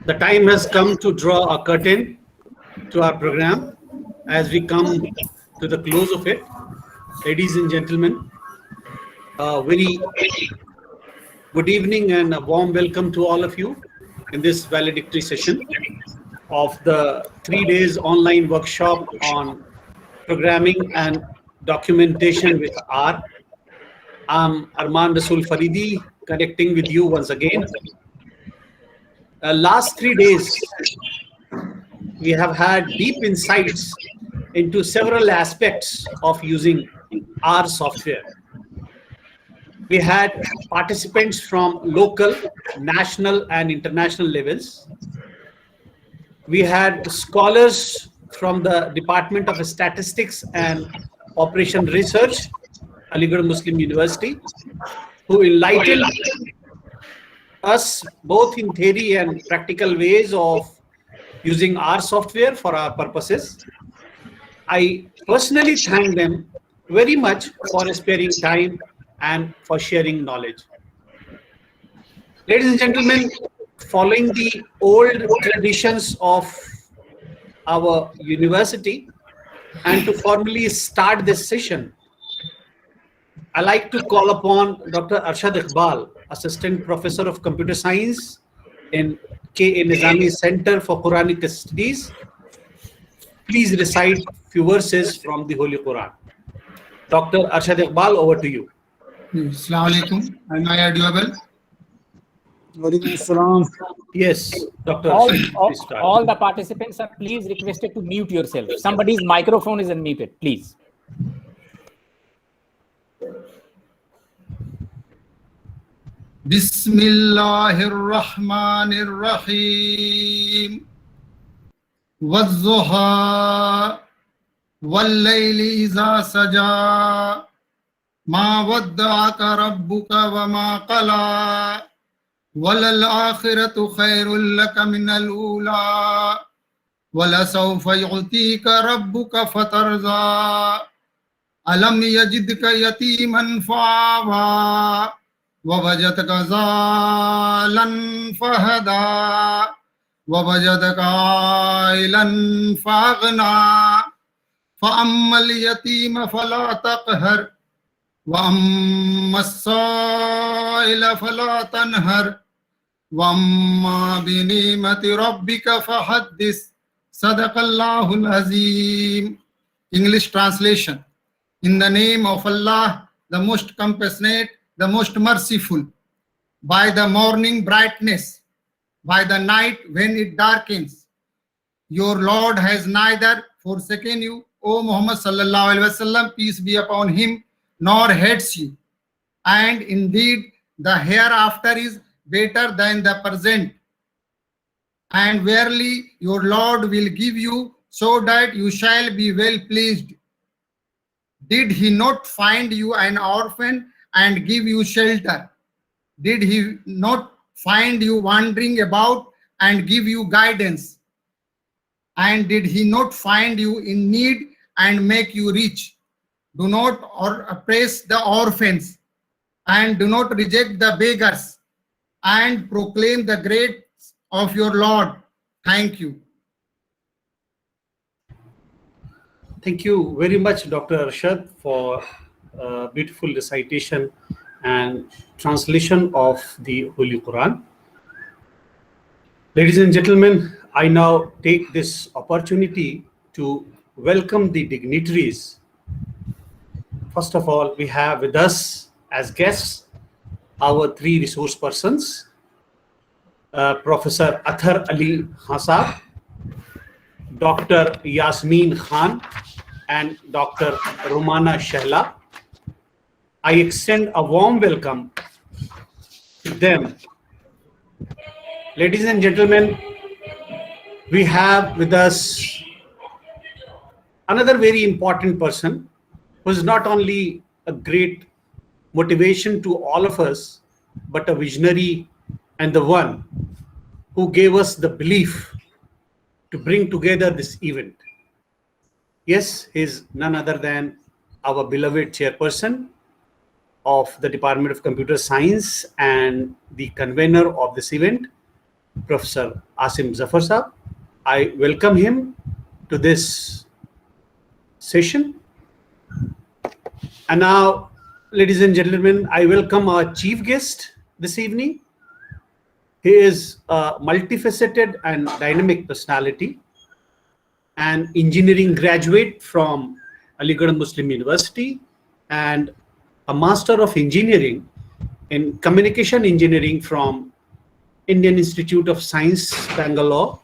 The time has come to draw a curtain to our program as we come to the close of it. Ladies and gentlemen, a very good evening and a warm welcome to all of you in this valedictory session of the 3 days online workshop on programming and documentation with R. I'm Arman Rasool Faridi, connecting with you once again. Last 3 days, we have had deep insights into several aspects of using R software. We had participants from local, national, and international levels. We had scholars from the Department of Statistics and Operation Research, Aligarh Muslim University, who enlightened us both in theory and practical ways of using R software for our purposes. I personally thank them very much for sparing time and for sharing knowledge. Ladies and gentlemen, following the old traditions of our university and to formally start this session, I like to call upon Dr. Arshad Iqbal, Assistant Professor of Computer Science in K.A. Nizami Center for Quranic Studies. Please recite few verses from the Holy Quran. Dr. Arshad Iqbal, over to you. Assalamu alaikum. Am I audible? Yes, Dr. All the participants are please requested to mute yourself. Somebody's microphone is unmuted, please. Bismillahir Rahmanir Rahim. Waz-zuha wal-layli iza saja. Ma wadda'aka rabbuka wa ma qala. Walal-akhiratu khairul laka minal ula. Walasawfa yu'tika rabbuka fatarza. Alam yajidka yatiman fa'awa. وَوَجَدَكَ ضَالًّا فَهَدَى وَوَجَدَكَ عَائِلًا فَأَغْنَى فَأَمَّا الْيَتِيمَ فَلَا تَقْهَرْ وَأَمَّا السَّائِلَ فَلَا تَنْهَرْ وَأَمَّا بِنِعْمَةِ رَبِّكَ فَحَدِّثْ صَدَقَ اللَّهُ الْعَظِيمُ. English translation. In the name of Allah, the most compassionate, the most merciful. By the morning brightness, by the night when it darkens, your Lord has neither forsaken you, O Muhammad sallallahu alaihi wasallam, peace be upon him, nor hates you. And indeed, the hereafter is better than the present. And verily, your Lord will give you so that you shall be well pleased. Did he not find you an orphan and give you shelter? Did he not find you wandering about and give you guidance? And did he not find you in need and make you rich? Do not oppress the orphans and do not reject the beggars, and proclaim the grace of your Lord. Thank you. Thank you very much, Dr. Arshad, for beautiful recitation and translation of the Holy Quran. Ladies and gentlemen, I now take this opportunity to welcome the dignitaries. First of all, we have with us as guests our 3 resource persons, Professor Athar Ali Khan, Dr. Yasmeen Khan, and Dr. Romana Shehla. I extend a warm welcome to them. Ladies and gentlemen, we have with us another very important person who is not only a great motivation to all of us, but a visionary and the one who gave us the belief to bring together this event. Yes, he is none other than our beloved chairperson of the Department of Computer Science and the convener of this event, Professor Asim Zafar Saab. I welcome him to this session. And now, ladies and gentlemen, I welcome our chief guest this evening. He is a multifaceted and dynamic personality, an engineering graduate from Aligarh Muslim University and a Master of Engineering in Communication Engineering from Indian Institute of Science, Bangalore.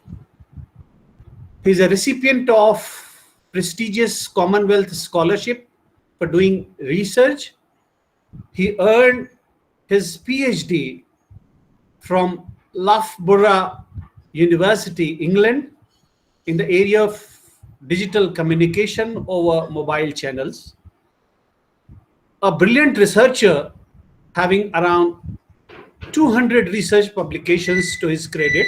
He is a recipient of prestigious Commonwealth Scholarship for doing research. He earned his PhD from Loughborough University, England, in the area of digital communication over mobile channels. A brilliant researcher having around 200 research publications to his credit,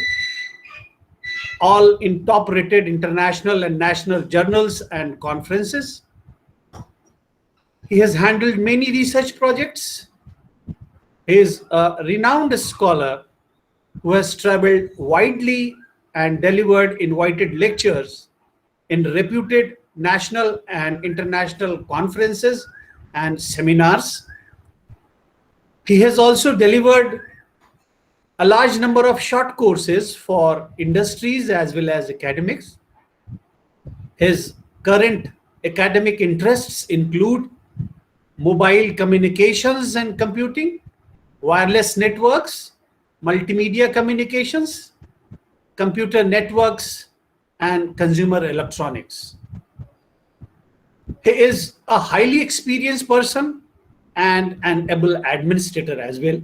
all in top-rated international and national journals and conferences. He has handled many research projects. He is a renowned scholar who has traveled widely and delivered invited lectures in reputed national and international conferences and seminars. He has also delivered a large number of short courses for industries as well as academics. His current academic interests include mobile communications and computing, wireless networks, multimedia communications, computer networks, and consumer electronics. He is a highly experienced person and an able administrator as well.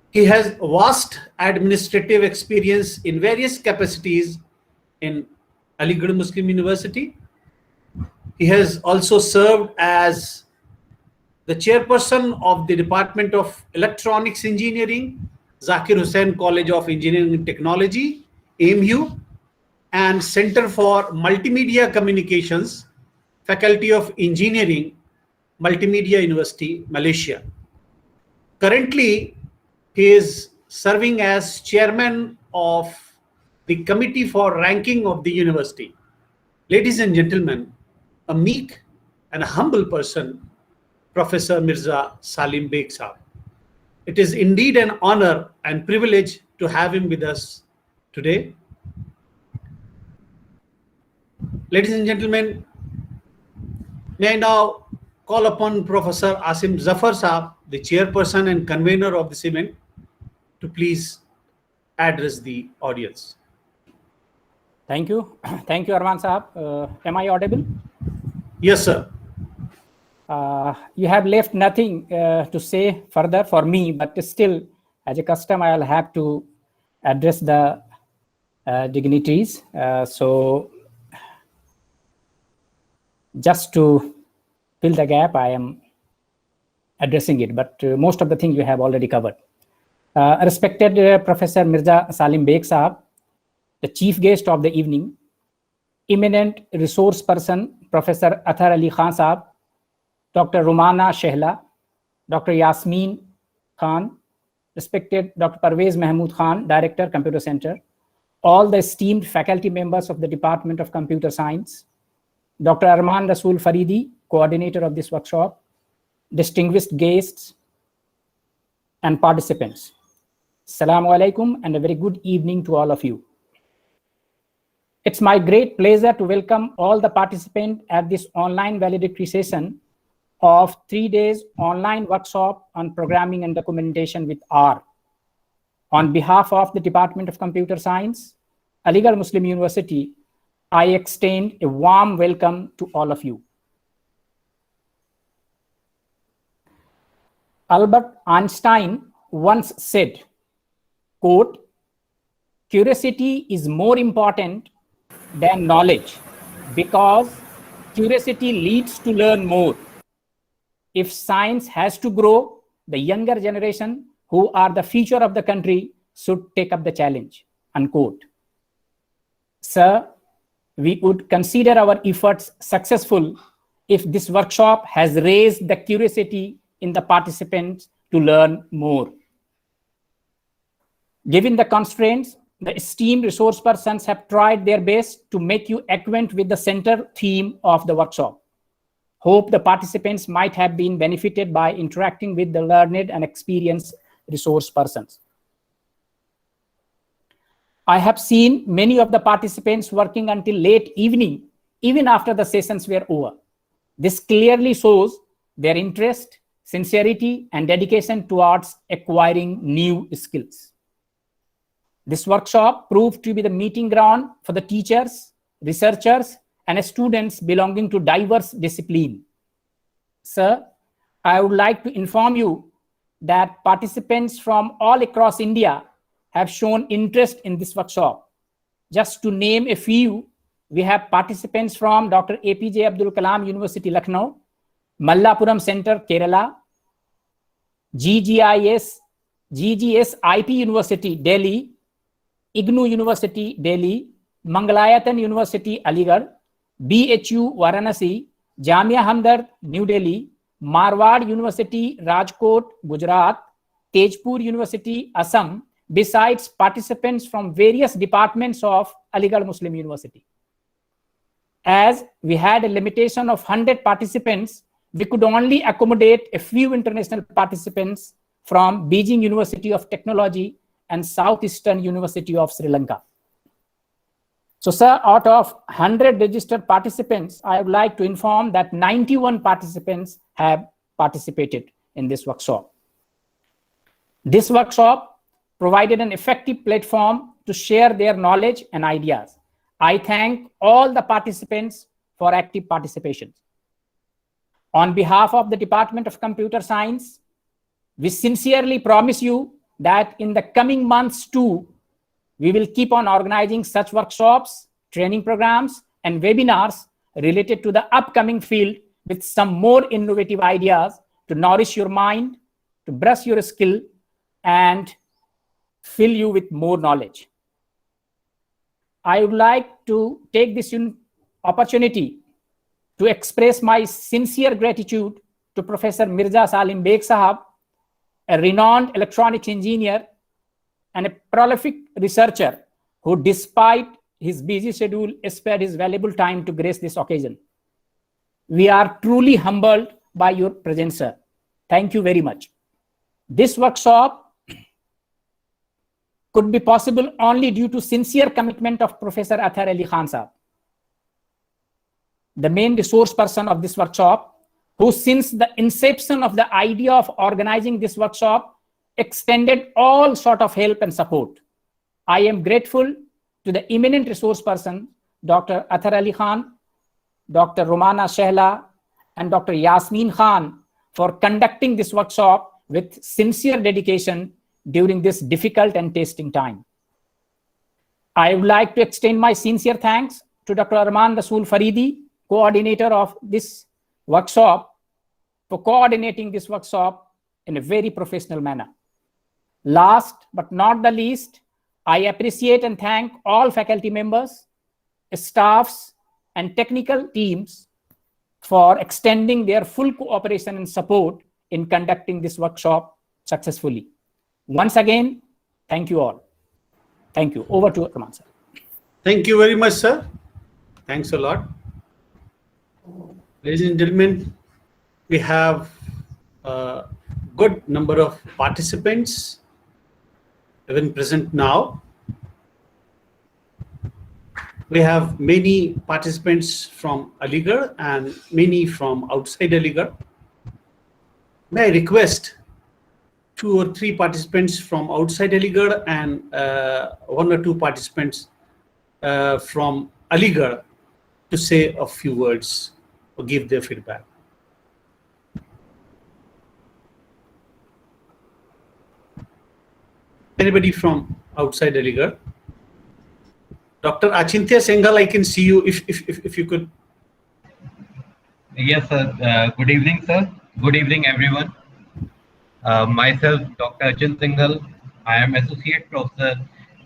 He has vast administrative experience in various capacities in Aligarh Muslim University. He has also served as the chairperson of the Department of Electronics Engineering, Zakir Hussain College of Engineering and Technology, AMU, and Center for Multimedia Communications, Faculty of Engineering, Multimedia University, Malaysia. Currently, he is serving as chairman of the Committee for Ranking of the University. Ladies and gentlemen, a meek and a humble person, Professor Mirza Salim Beg Saab. It is indeed an honor and privilege to have him with us today. Ladies and gentlemen, may I now call upon Professor Asim Zafar Saab, the chairperson and convener of this event, to please address the audience. Thank you. Thank you, Arman Saab. Am I audible? Yes, sir. You have left nothing to say further for me, but still, as a custom, I'll have to address the dignitaries. So, just to fill the gap, I am addressing it, but most of the things you have already covered. Respected Professor Mirza Salim Beg Saab, the chief guest of the evening, eminent resource person, Professor Athar Ali Khan Saab, Dr. Romana Shehla, Dr. Yasmin Khan, respected Dr. Parvez Mahmood Khan, Director, Computer Center, all the esteemed faculty members of the Department of Computer Science, Dr. Arman Rasool Faridi, coordinator of this workshop, distinguished guests and participants. Assalamu alaikum and a very good evening to all of you. It's my great pleasure to welcome all the participants at this online valedictory session of 3 days online workshop on programming and documentation with R. On behalf of the Department of Computer Science, Aligarh Muslim University, I extend a warm welcome to all of you. Albert Einstein once said, quote, "Curiosity is more important than knowledge because curiosity leads to learn more. If science has to grow, the younger generation, who are the future of the country, should take up the challenge," unquote. Sir, we would consider our efforts successful if this workshop has raised the curiosity in the participants to learn more. Given the constraints, the esteemed resource persons have tried their best to make you acquaint with the center theme of the workshop. Hope the participants might have been benefited by interacting with the learned and experienced resource persons. I have seen many of the participants working until late evening, even after the sessions were over. This clearly shows their interest, sincerity, and dedication towards acquiring new skills. This workshop proved to be the meeting ground for the teachers, researchers, and students belonging to diverse disciplines. Sir, I would like to inform you that participants from all across India have shown interest in this workshop. Just to name a few, we have participants from Dr. APJ Abdul Kalam University, Lucknow, Mallapuram Center, Kerala, GGS IP University, Delhi, IGNOU University, Delhi, Mangalayatan University, Aligarh, BHU, Varanasi, Jamia Hamdard, New Delhi, Marwar University, Rajkot, Gujarat, Tejpur University, Assam, besides participants from various departments of Aligarh Muslim University. As we had a limitation of 100 participants, we could only accommodate a few international participants from Beijing University of Technology and Southeastern University of Sri Lanka. So, sir, out of 100 registered participants, I would like to inform that 91 participants have participated in this workshop. This workshop provided an effective platform to share their knowledge and ideas. I thank all the participants for active participation. On behalf of the Department of Computer Science, we sincerely promise you that in the coming months too, we will keep on organizing such workshops, training programs, and webinars related to the upcoming field with some more innovative ideas to nourish your mind, to brush your skill, and fill you with more knowledge. I would like to take this opportunity to express my sincere gratitude to Professor Mirza Salim Beg Sahab, a renowned electronics engineer and a prolific researcher who, despite his busy schedule, spared his valuable time to grace this occasion. We are truly humbled by your presence, sir. Thank you very much. This workshop could be possible only due to sincere commitment of Professor Athar Ali Khan Sahab, the main resource person of this workshop, who since the inception of the idea of organizing this workshop extended all sort of help and support. I am grateful to the eminent resource person, Dr. Athar Ali Khan, Dr. Romana Shehla, and Dr. Yasmin Khan for conducting this workshop with sincere dedication during this difficult and testing time. I would like to extend my sincere thanks to Dr. Arman Rasool Faridi, coordinator of this workshop, for coordinating this workshop in a very professional manner. Last but not the least, I appreciate and thank all faculty members, staffs, and technical teams for extending their full cooperation and support in conducting this workshop successfully. Once again, thank you all. Thank you. Over to Arman, sir. Thank you very much, sir. Thanks a lot. Ladies and gentlemen, we have a good number of participants even present now. We have many participants from Aligarh and many from outside Aligarh. May I request 2 or 3 participants from outside Aligarh and 1 or 2 participants from Aligarh to say a few words or give their feedback. Anybody from outside Aligarh? Dr. Achintya Senghal, I can see you if you could. Yes, sir. Good evening, sir. Good evening, everyone. Myself, Dr. Achint Senghal. I am Associate Professor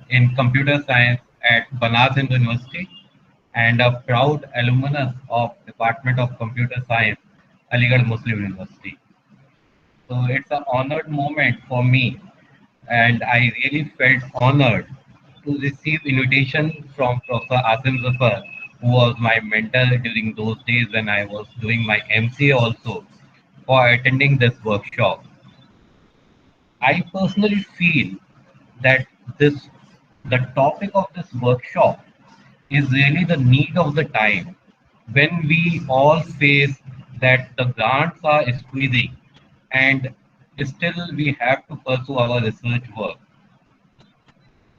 in Computer Science at Banaras Hindu University and a proud alumnus of Department of Computer Science, Aligarh Muslim University. So it's an honored moment for me and I really felt honored to receive invitation from Professor Asim Zafar, who was my mentor during those days when I was doing my MCA also, for attending this workshop. I personally feel that this the topic of this workshop is really the need of the time when we all face that the grants are squeezing and still we have to pursue our research work.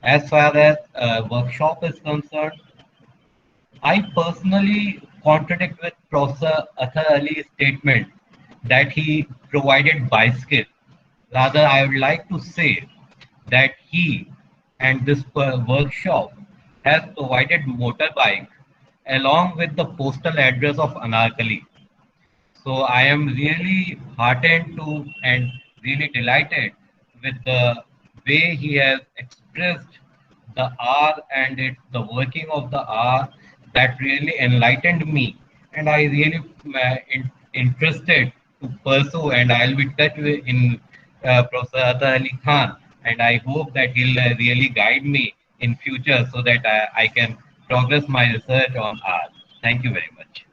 As far as workshop is concerned, I personally contradict with Professor Athar Ali's statement that he provided bicycle. Rather, I would like to say that he and this workshop has provided motorbike along with the postal address of Anarkali. So I am really heartened to and really delighted with the way he has expressed the R and the working of the R that really enlightened me, and I really interested to pursue, and I'll be touched in Professor Atta Ali Khan, and I hope that he'll really guide me in future so that I can progress my research on R. Thank you very much.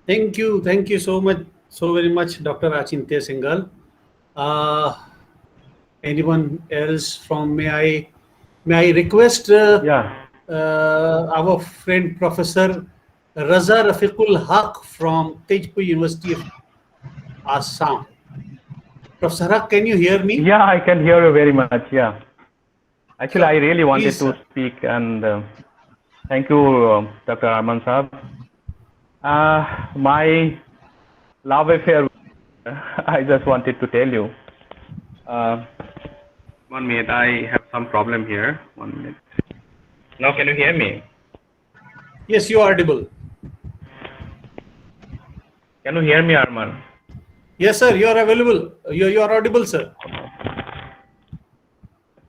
Thank you so very much, Dr. Achintya Singhal. Anyone else from? May I request our friend Professor Raza Rafiqul Haq from Tejpur University of Assam. Professor Haq, can you hear me? Yeah, I can hear you very much. Yeah, actually, I really wanted to speak, and thank you, Dr. Arman Saab. My love affair, I just wanted to tell you. 1 minute, I have some problem here. 1 minute. Now, can you hear me? Yes, you are audible. Can you hear me, Arman? Yes, sir, you are available. You are audible, sir.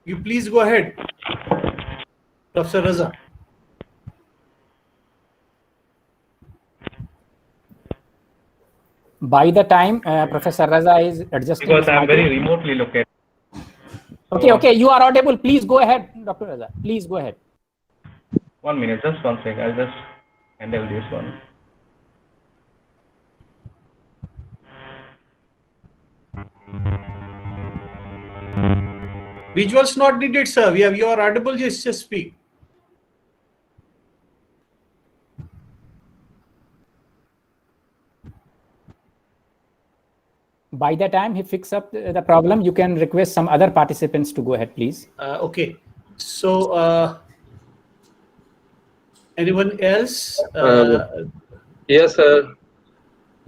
You please go ahead, Professor Raza. By the time Professor Raza is adjusting, because I am very remotely located. Okay, you are audible. Please go ahead, Dr. Raza. Please go ahead. 1 minute, just 1 second. I'll just handle this one. Visuals not needed, sir. You are audible. Just speak. By the time he fixes up the problem, you can request some other participants to go ahead, please. Okay. So, anyone else? Yes, sir.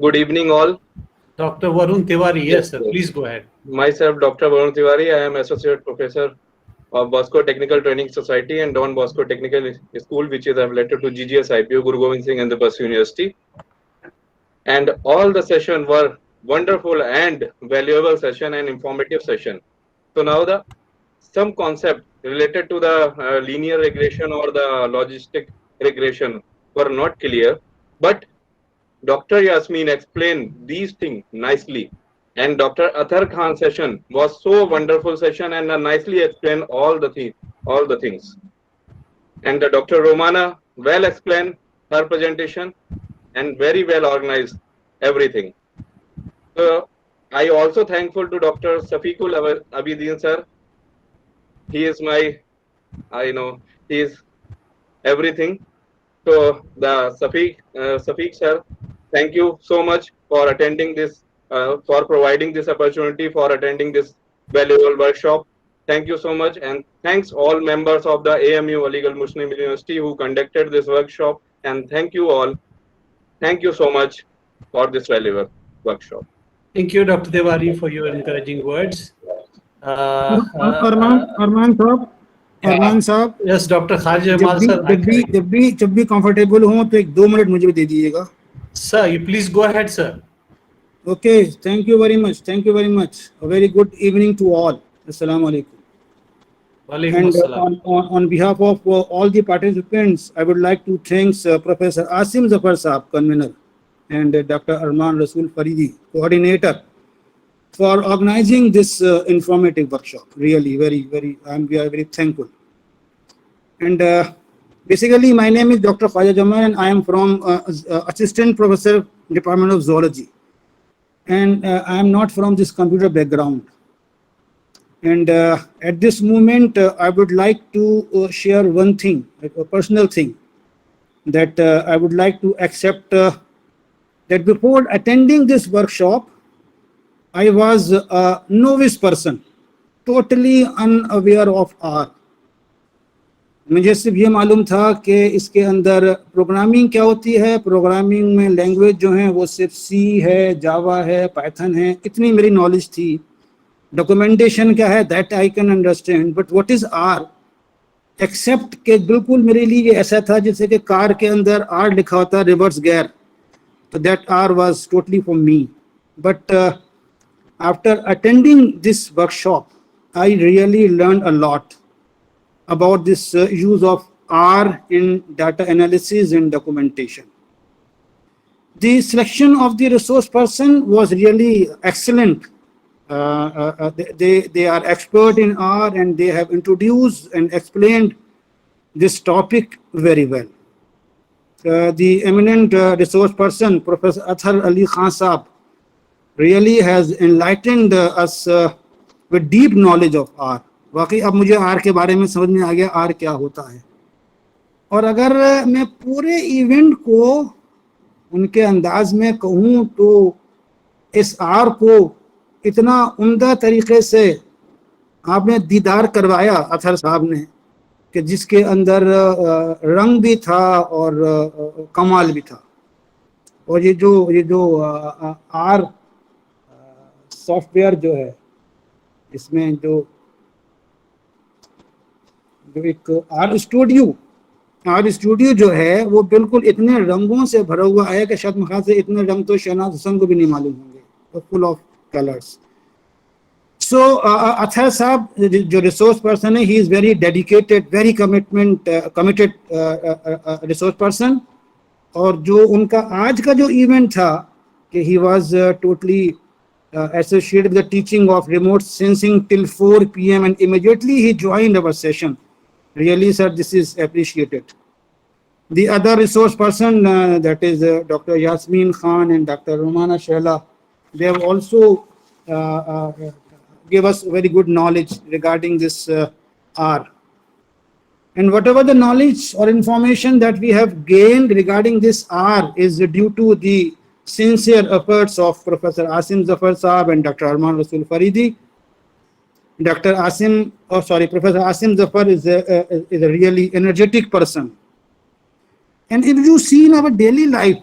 Good evening, all. Dr. Varun Tiwari. Yes, sir. Please go ahead. Myself, Dr. Varun Tiwari. I am Associate Professor of Bosco Technical Training Society and Don Bosco Technical School, which is affiliated to GGS IPO, Guru Gobind Singh and the Bosco University. And all the sessions were wonderful and valuable session and informative session. So now some concept related to the linear regression or the logistic regression were not clear, but Dr. Yasmin explained these things nicely, and Dr. Athar Khan session was so wonderful session and nicely explained all the things. And Dr. Romana well explained her presentation and very well organized everything. So I also thankful to Dr. Safiqul Abidin sir. He is my, he is everything. So the Safiq sir, thank you so much for attending this, for providing this opportunity for attending this valuable workshop. Thank you so much, and thanks all members of the AMU Aligarh Muslim University who conducted this workshop, and thank you all. Thank you so much for this valuable workshop. Thank you, Dr. Tiwari, for your encouraging words. अरमान साहब, yes doctor खारिज Jamal sir, जब भी comfortable हो तो 1-2 minute मुझे भी दे दीजिएगा sir. You please go ahead sir. Okay, thank you very much. A very good evening to all. अस्सलाम वालेकुम. And on behalf of all the participants, I would like to thank Professor Asim Zafar Saab, convener, and Dr. Arman Rasool Faridi, coordinator, for organizing this informative workshop. Really, we are very thankful. And basically, my name is Dr. Khwaja Jamal, and I am from Assistant Professor, Department of Zoology. And I am not from this computer background. And at this moment, I would like to share one thing, a personal thing, that I would like to accept that before attending this workshop, I was a novice person, totally unaware of R. मुझे सिर्फ ये मालूम था कि इसके अंदर programming क्या होती है, प्रोग्रामिंग में लैंग्वेज जो है वो सिर्फ सी है, जावा है, पाइथन है, इतनी मेरी नॉलेज थी. डॉक्यूमेंटेशन क्या है, that I can understand, but what is R, except के बिल्कुल मेरे लिए ऐसा था जैसे कि कार के अंदर आर लिखा होता है, रिवर्स गियर. तो that R was totally for me. But after attending this workshop I really learn a lot about this use of R in data analysis and documentation. The selection of the resource person was really excellent. They are expert in R and they have introduced and explained this topic very well. The eminent resource person, Professor Athar Ali Khan Saab, really has enlightened us with deep knowledge of R. वाकई अब मुझे are के बारे में समझ में आ गया are क्या होता है. और अगर मैं पूरे इवेंट को उनके अंदाज में कहूँ तो इस आर को इतना उम्दा तरीके से आपने दीदार करवाया अथर साहब ने कि जिसके अंदर रंग भी था और कमाल भी था. और ये जो आर सॉफ्टवेयर जो है, इसमें जो एक आर स्टूडियो जो है वो बिल्कुल इतने रंगों से भरा हुआ है कि शायद मुझे से इतने रंग तो शहनाज हुसैन को भी नहीं मालूम होंगे. Full of colours. So Athar साहब जो रिसोर्स पर्सन है, he is very dedicated, very committed resource person. और जो उनका आज का जो इवेंट था कि he was totally associated with the teaching of remote sensing till 4 p.m. and immediately he joined our session. Really, sir, this is appreciated. The other resource person, that is Dr. Yasmin Khan and Dr. Romana Shehla, they have also give us very good knowledge regarding this R. And whatever the knowledge or information that we have gained regarding this R is due to the sincere efforts of Professor Asim Zafar Saab and Dr. Arman Rasul Faridi. Professor Asim Zafar is a really energetic person. And if you see in our daily life,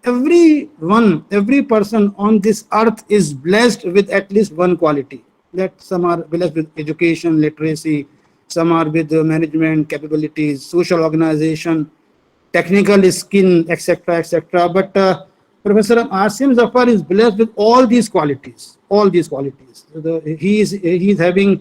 every person on this earth is blessed with at least one quality. That some are blessed with education, literacy, some are with management capabilities, social organization, technical skill, etc., etc. But Professor Asim Zafar is blessed with all these qualities. He is having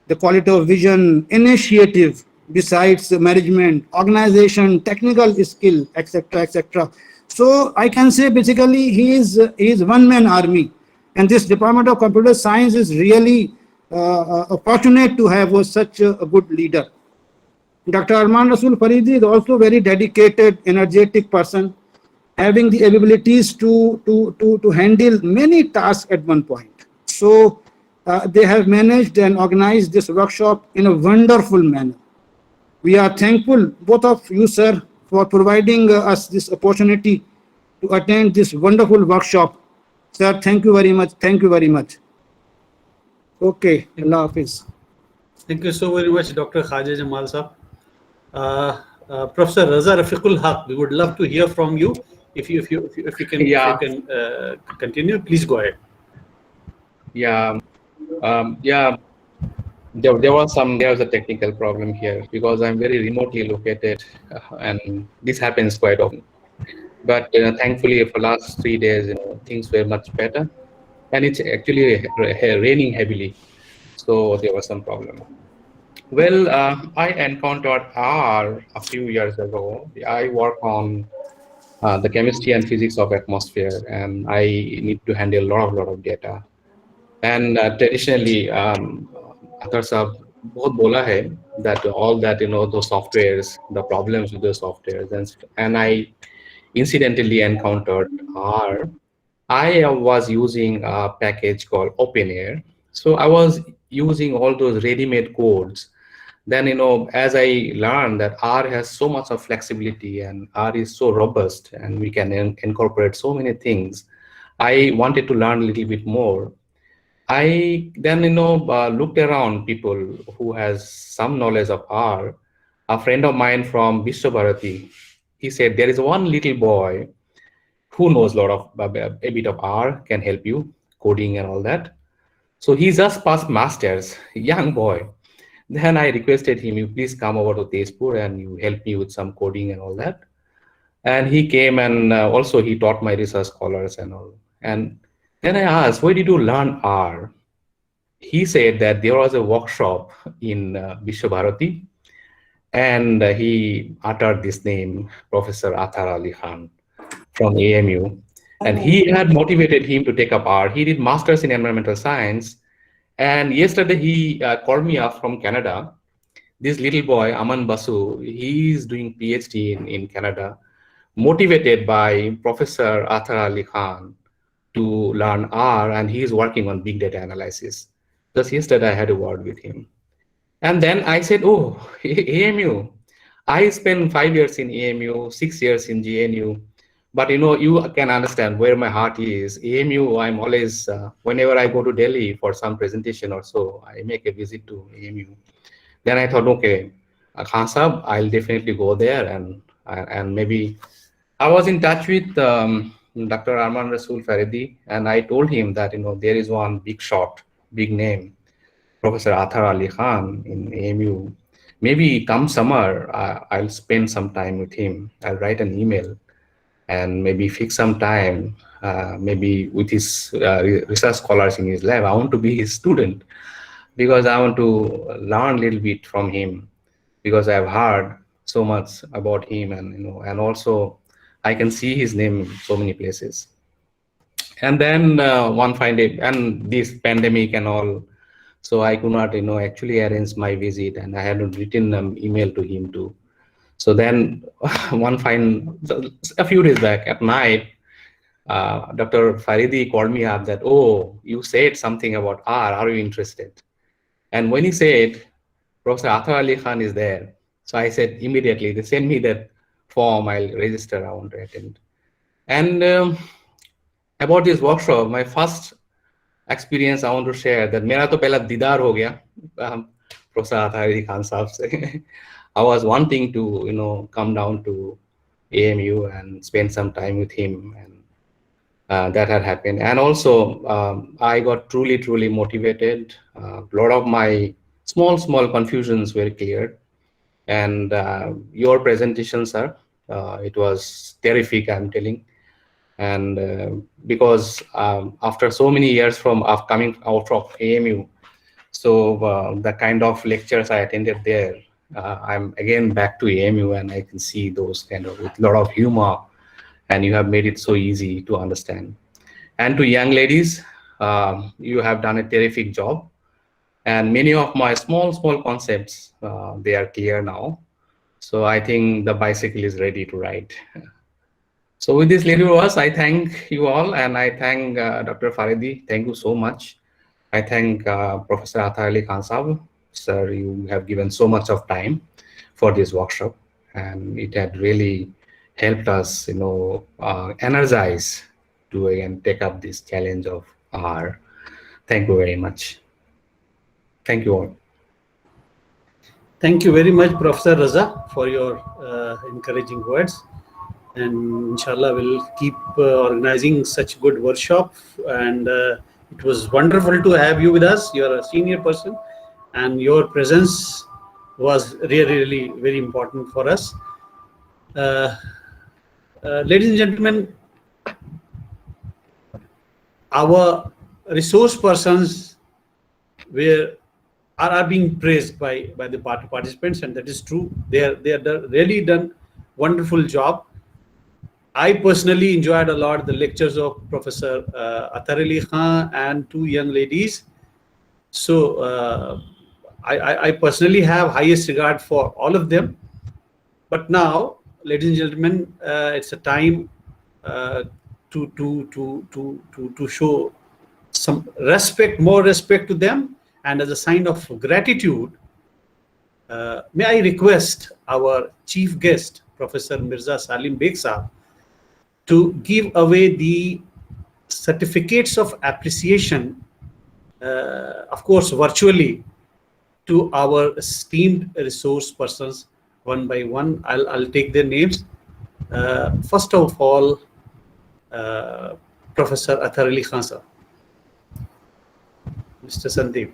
the quality of vision, initiative, besides management, organization, technical skill, etc., etc. So I can say basically he is one-man army, and this Department of Computer Science is really fortunate to have such a good leader. Dr. Arman Rasul Faridi is also a very dedicated, energetic person, having the abilities to handle many tasks at one point. So they have managed and organized this workshop in a wonderful manner. We are thankful, both of you, sir, for providing us this opportunity to attend this wonderful workshop. Sir, thank you very much. Thank you very much. Okay, Allah Hafiz. Thank you so very much, Dr. Khwaja Jamal Saab. Professor Raza Rafiqul Haq, we would love to hear from you. If you can continue, please go ahead. There was a technical problem here because I'm very remotely located, and this happens quite often. But thankfully, for last 3 days, things were much better, and it's actually raining heavily, so there was some problem. Well, I encountered R a few years ago. I work on the chemistry and physics of atmosphere, and I need to handle a lot of data. And traditionally, Akhtar Saab बहुत बोला है that all that, those softwares, the problems with the softwares, and I incidentally encountered R. I was using a package called OpenAir. So I was using all those ready-made codes. Then, as I learned that R has so much of flexibility and R is so robust and we can incorporate so many things, I wanted to learn a little bit more. I then, looked around people who has some knowledge of R. A friend of mine from Vishwabharati, he said, there is one little boy who knows a lot of, a bit of R, can help you, coding and all that. So he just passed masters, young boy. Then I requested him, you please come over to Tezpur and you help me with some coding and all that. And he came and also he taught my research scholars and all. And then I asked, where did you learn R? He said that there was a workshop in Vishwabharati, and he uttered this name, Professor Athar Ali Khan from AMU. And he had motivated him to take up R. He did masters in environmental science. And yesterday he called me up from Canada. This little boy, Aman Basu, he is doing PhD in Canada, motivated by Professor Athar Ali Khan to learn R, and he is working on big data analysis. Just yesterday I had a word with him. And then I said, oh, AMU. I spent 5 years in AMU, 6 years in GNU. But you can understand where my heart is. AMU, I'm always, whenever I go to Delhi for some presentation or so, I make a visit to AMU. Then I thought, okay, Khan Saab, I'll definitely go there, and maybe I was in touch with Dr. Arman Rasool Faridi, and I told him that there is one big shot, big name, Professor Athar Ali Khan in AMU. Maybe come summer, I'll spend some time with him. I'll write an email and maybe fix some time, maybe with his research scholars in his lab. I want to be his student because I want to learn a little bit from him, because I've heard so much about him, and also I can see his name in so many places. And then one fine day, and this pandemic and all, so I could not, actually arrange my visit, and I had written an email to him too. So then a few days back at night, Dr. Faridi called me up that, oh, you said something about R, are you interested? And when he said, Professor Athar Ali Khan is there, so I said immediately, they send me that form, I'll register, I want to attend. And about this workshop, my first experience I want to share that मेरा तो पहला दीदार हो गया Professor Athar Ali Khan साहब से. I was wanting to come down to AMU and spend some time with him, and that had happened. And also I got truly motivated. A lot of my small confusions were cleared, and your presentation, sir, it was terrific, I'm telling. And because after so many years from coming out of AMU, so the kind of lectures I attended there, I'm again back to AMU, and I can see those kind of with a lot of humor, and you have made it so easy to understand. And to young ladies, you have done a terrific job, and many of my small concepts, they are clear now. So I think the bicycle is ready to ride. So with this little words, I thank you all, and I thank Dr. Faridi. Thank you so much. I thank Professor Athar Ali Khan Saab. Sir, you have given so much of time for this workshop, and it had really helped us, energize to again take up this challenge of R. Thank you very much. Thank you all. Thank you very much, Professor Raza, for your encouraging words. And inshallah, we'll keep organizing such good workshop. And it was wonderful to have you with us. You're a senior person, and your presence was really very important for us. Ladies and gentlemen, our resource persons are being praised by the participants, and that is true. They are really done wonderful job. I personally enjoyed a lot the lectures of Professor Athar Ali Khan and two young ladies. So I personally have highest regard for all of them. But now, ladies and gentlemen, it's a time to show some respect, more respect to them, and as a sign of gratitude, may I request our chief guest, Professor Mirza Salim Beg Sahab, to give away the certificates of appreciation, of course, virtually, to our esteemed resource persons one by one. I'll take their names. First of all, Professor Athar Ali Khan sir. Mr. Sandeep.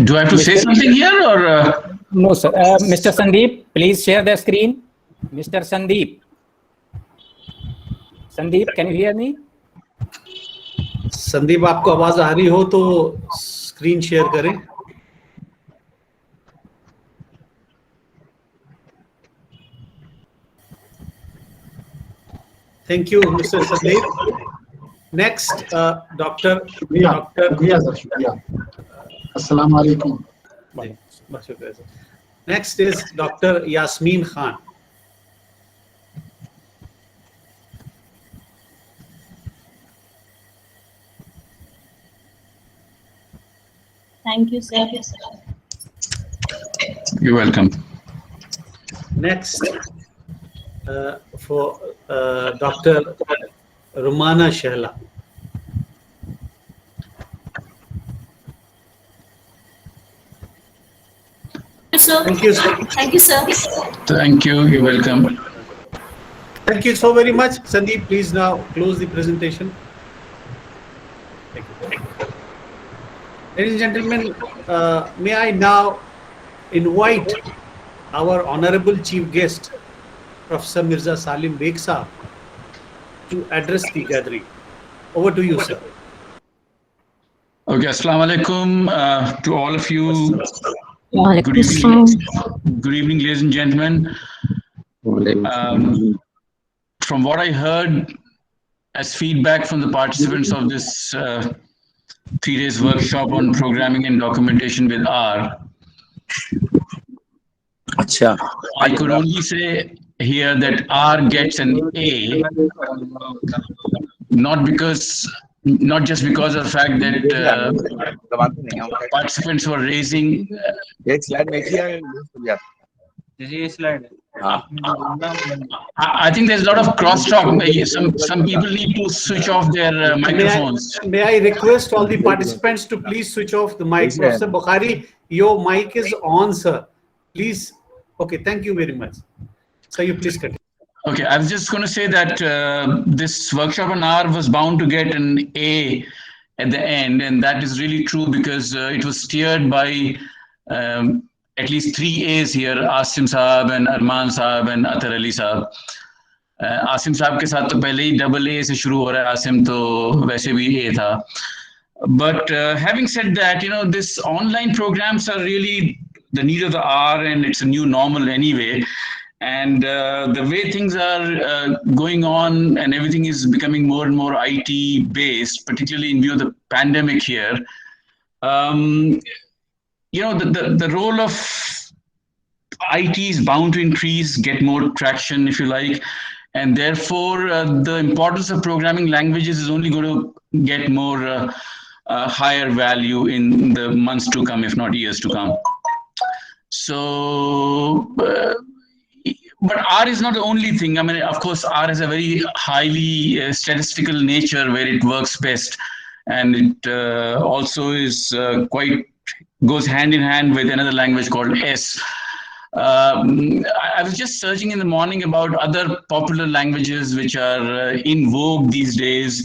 Do I have to say something here or? No, sir. Mr. Sandeep, please share the screen. Mr. Sandeep. Sandeep, can you hear me? Sandeep आपको आवाज आ रही हो तो screen share करें. Thank you, Mr. Sandeep. Next, Dr. Assalamu alaikum. Next is Dr. Yasmeen Khan. Thank you, sir. You're welcome. Next, for Dr. Rumana Shehla. Thank you, sir. Thank you, sir. Thank you. You're welcome. Thank you so very much. Sandeep, please now close the presentation. Thank you. Ladies and gentlemen, may I now invite our honorable chief guest, Professor Mirza Salim Beg Sahab, to address the gathering. Over to you, sir. Okay, assalamu alaikum to all of you. Good evening, ladies and gentlemen. From what I heard as feedback from the participants of this 3 days workshop on programming and documentation with R, I could only say here that R gets an A, not just because of the fact that participants were raising. I think there's a lot of crosstalk. Some people need to switch off their microphones. May I request all the participants to please switch off the mic. Professor Bukhari, your mic is on, sir. Please. Okay, thank you very much. So you please continue. Okay, I was just going to say that this workshop on R was bound to get an A at the end, and that is really true because it was steered by at least 3 A's here: Asim Saab and Arman Saab and Athar Ali Saab. Asim Saab के साथ तो पहले ही double A से शुरू हो रहा है, Asim तो वैसे भी A था. But having said that, you know, this online programs are really the need of the hour, and it's a new normal anyway. And the way things are going on and everything is becoming more and more IT based, particularly in view of the pandemic here. You know, the role of IT is bound to increase, get more traction, if you like. And therefore, the importance of programming languages is only going to get more higher value in the months to come, if not years to come. So, but R is not the only thing. I mean, of course, R has a very highly statistical nature where it works best. And it also is goes hand in hand with another language called S. I was just searching in the morning about other popular languages which are in vogue these days.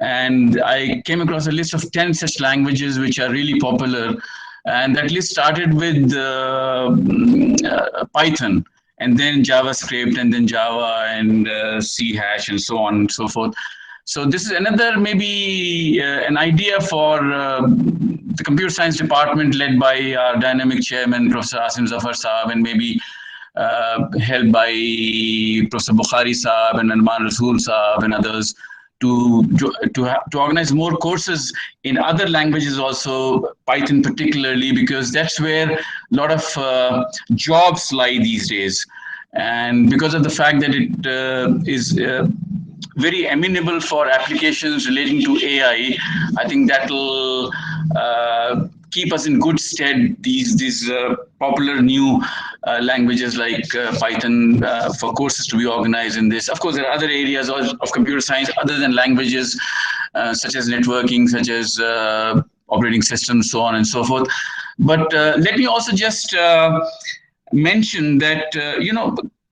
And I came across a list of 10 such languages which are really popular. And that list started with Python, and then JavaScript, and then Java, and C#, and so on and so forth. So this is another maybe an idea for the computer science department led by our dynamic chairman, Professor Asim Zafar Saab, and maybe held by Professor Bukhari Saab and Anman Rasool Saab and others, to organize more courses in other languages also, Python particularly, because that's where a lot of jobs lie these days. And because of the fact that it is very amenable for applications relating to AI, I think that will keep us in good stead, these popular new languages like Python for courses to be organized in this. Of course, there are other areas of computer science other than languages, such as networking, such as operating systems, so on and so forth. But let me also just mention that,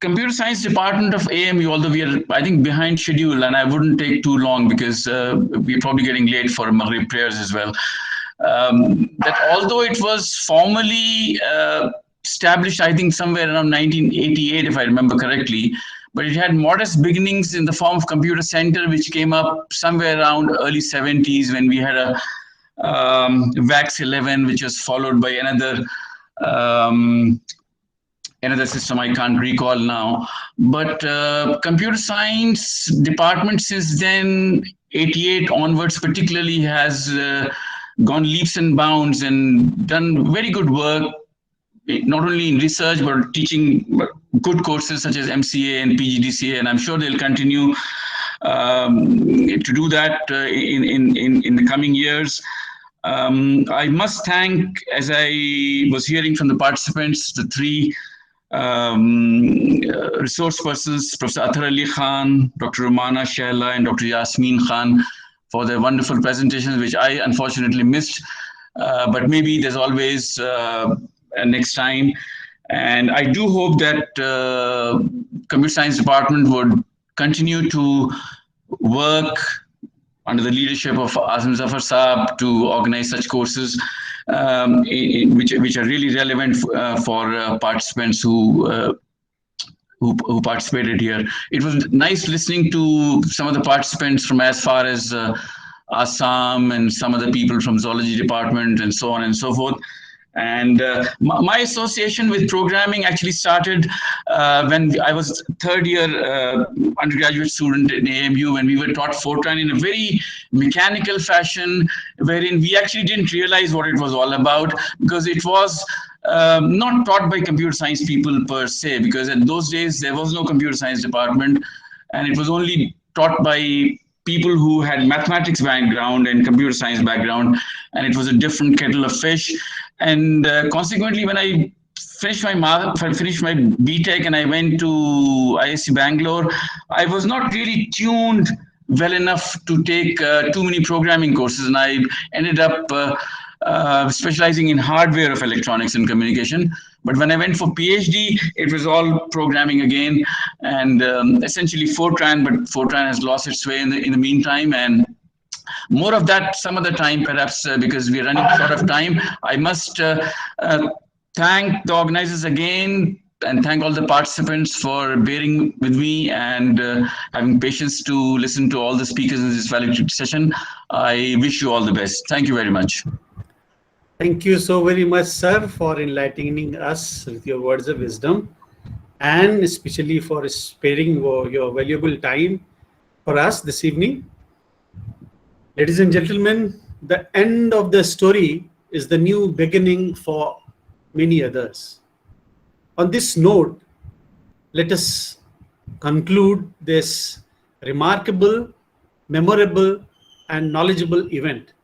computer science department of AMU, although we are, I think, behind schedule, and I wouldn't take too long because we're probably getting late for Maghrib prayers as well. That although it was formally established, I think somewhere around 1988, if I remember correctly, but it had modest beginnings in the form of Computer Center, which came up somewhere around early 70s when we had a VAX 11, which was followed by another system I can't recall now. But computer science department since then, 88 onwards particularly, has gone leaps and bounds and done very good work, not only in research, but teaching good courses such as MCA and PGDCA, and I'm sure they'll continue to do that in the coming years. I must thank, as I was hearing from the participants, the three resource persons, Professor Athar Ali Khan, Dr. Rumana Shahla, and Dr. Yasmin Khan, for their wonderful presentations, which I unfortunately missed. But maybe there's always next time. And I do hope that computer science department would continue to work under the leadership of Asim Zafar Saab to organize such courses, which are really relevant for participants who participated here. It was nice listening to some of the participants from as far as Assam and some of the people from zoology department and so on and so forth. And my association with programming actually started when I was third year undergraduate student in AMU, when we were taught Fortran in a very mechanical fashion, wherein we actually didn't realize what it was all about, because it was not taught by computer science people per se, because in those days there was no computer science department, and it was only taught by people who had mathematics background and computer science background, and it was a different kettle of fish. And consequently, when I finished my BTech and I went to ISC Bangalore, I was not really tuned well enough to take too many programming courses, and I ended up specializing in hardware of electronics and communication. But when I went for PhD, it was all programming again, and essentially Fortran, but Fortran has lost its way in the meantime, and more of that some other time, perhaps, because we're running short of time. I must thank the organizers again and thank all the participants for bearing with me and having patience to listen to all the speakers in this valued session. I wish you all the best. Thank you very much. Thank you so very much, sir, for enlightening us with your words of wisdom, and especially for sparing your valuable time for us this evening. Ladies and gentlemen, the end of the story is the new beginning for many others. On this note, let us conclude this remarkable, memorable, and knowledgeable event.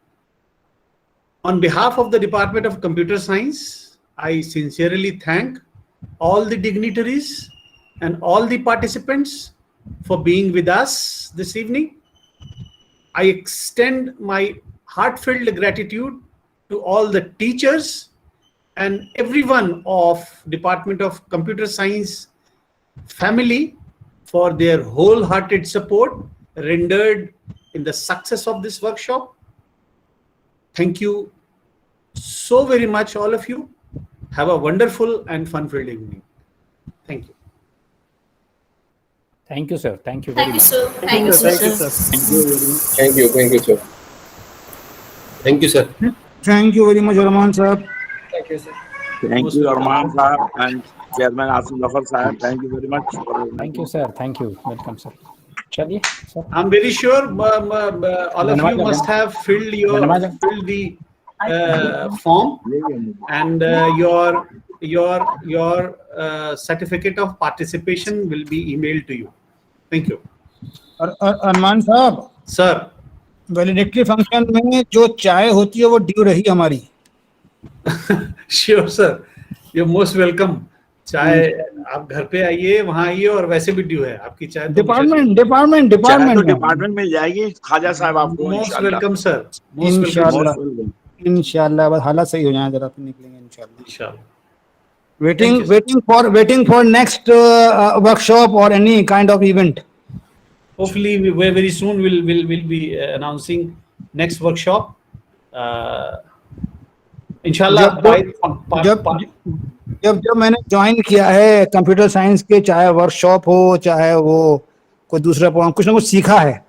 On behalf of the Department of Computer Science, I sincerely thank all the dignitaries and all the participants for being with us this evening. I extend my heartfelt gratitude to all the teachers and everyone of Department of Computer Science family for their wholehearted support rendered in the success of this workshop. Thank you so very much, all of you. Have a wonderful and fun-filled evening. Thank you. Thank you, sir. Thank you very much. Thank you, sir. Thank you, sir. Thank you, sir. Thank you very much, Rahman Sahab. Thank you, sir. Thank you, Arman Sahab and Chairman Asif Zafar Sahab. Thank you very much. Thank you, sir. Thank you. Welcome, sir. Chaliye, sir. I'm very sure all of you must have filled the form, and your certificate of participation will be emailed to you. Thank you. Arman Sahab, Sir. Validity function में जो चाय होती है वो due रही हमारी. Sure sir, you most welcome. चाय आप घर पे आइए, वहाँ आइए, और वैसे भी ड्यू है आपकी चाय. डिपार्टमेंट मिल जाएगी ख्वाजा साहब आपको. Most welcome sir. इंशाल्लाह बस हालात सही हो जाए जरा फिर निकलेंगे इंशाल्लाह. Waiting for next workshop or any kind of event. Hopefully, we very soon will be announcing next workshop. Inshallah. जब मैंने ज्वाइन किया है कंप्यूटर साइंस के, चाहे वर्कशॉप हो चाहे वो कोई दूसरा प्रोग्राम, कुछ ना कुछ सीखा है.